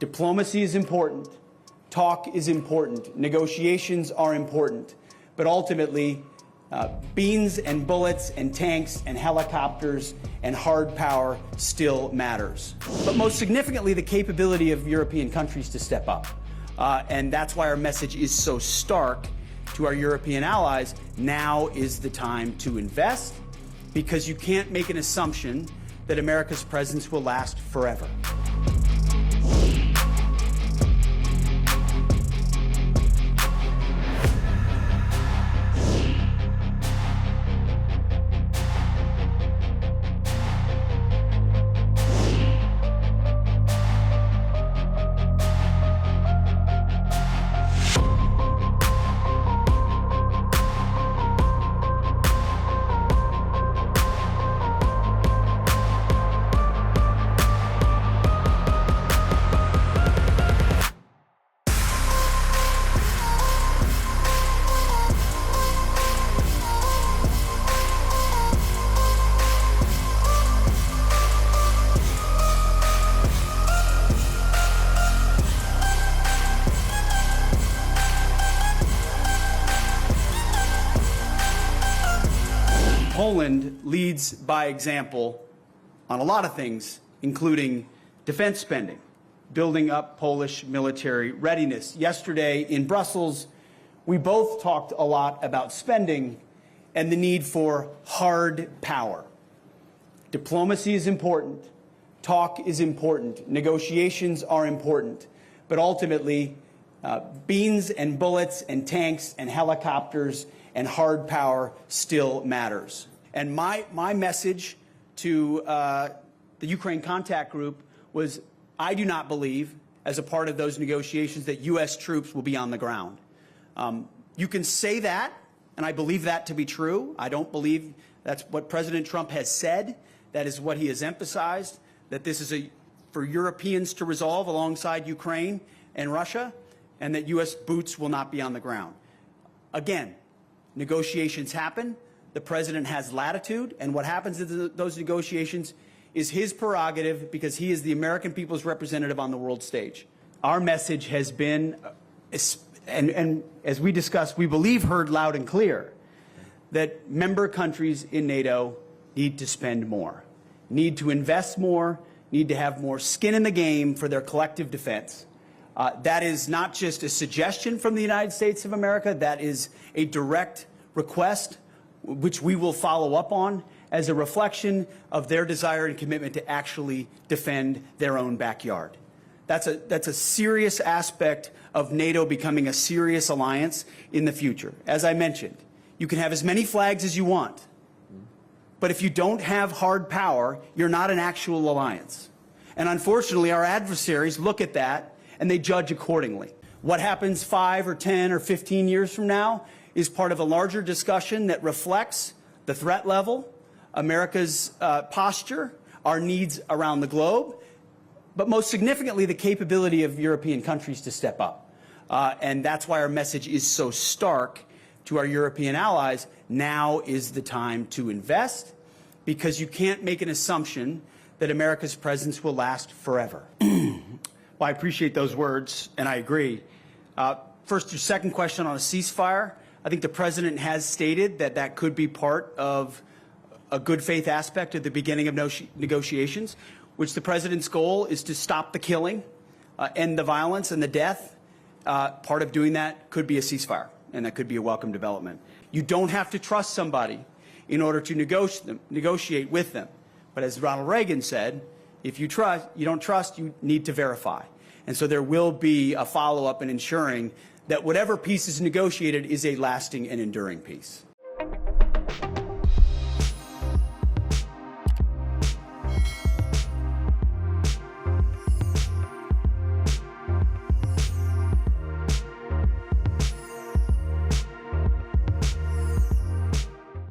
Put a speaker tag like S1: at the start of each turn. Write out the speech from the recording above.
S1: Diplomacy is important. Talk is important. Negotiations are important. But ultimately, beans and bullets and tanks and helicopters and hard power still matters. But most significantly, the capability of European countries to step up. And that's why our message is so stark to our European allies. Now is the time to invest, because you can't make an assumption that America's presence will last forever. Poland leads by example on a lot of things, including defense spending, building up Polish military readiness. Yesterday in Brussels, we both talked a lot about spending and the need for hard power. Diplomacy is important. Talk is important. Negotiations are important. But ultimately, beans and bullets and tanks and helicopters and hard power still matters. And my message to the Ukraine Contact Group was, I do not believe, as a part of those negotiations, that U.S. troops will be on the ground. You can say that, and I believe that to be true. I don't believe that's what President Trump has said. That is what he has emphasized, that this is for Europeans to resolve alongside Ukraine and Russia, and that U.S. boots will not be on the ground. Again, negotiations happen. The president has latitude, and what happens in those negotiations is his prerogative, because he is the American people's representative on the world stage. Our message has been, and as we discussed, we believe heard loud and clear, that member countries in NATO need to spend more, need to invest more, need to have more skin in the game for their collective defense. That is not just a suggestion from the United States of America. That is a direct request, which we will follow up on as a reflection of their desire and commitment to actually defend their own backyard. That's a serious aspect of NATO becoming a serious alliance in the future. As I mentioned, you can have as many flags as you want, but if you don't have hard power, you're not an actual alliance. And unfortunately, our adversaries look at that and they judge accordingly. What happens 5 or 10 or 15 years from now is part of a larger discussion that reflects the threat level, America's posture, our needs around the globe, but most significantly, the capability of European countries to step up. And that's why our message is so stark to our European allies. Now is the time to invest, because you can't make an assumption that America's presence will last forever. Well, I appreciate those words, and I agree. First, your second question on a ceasefire. I think the president has stated that that could be part of a good faith aspect at the beginning of negotiations, which the president's goal is to stop the killing, end the violence and the death. Part of doing that could be a ceasefire, and that could be a welcome development. You don't have to trust somebody in order to negotiate with them. But as Ronald Reagan said, if you don't trust, you need to verify. And so there will be a follow-up in ensuring that whatever peace is negotiated is a lasting and enduring peace.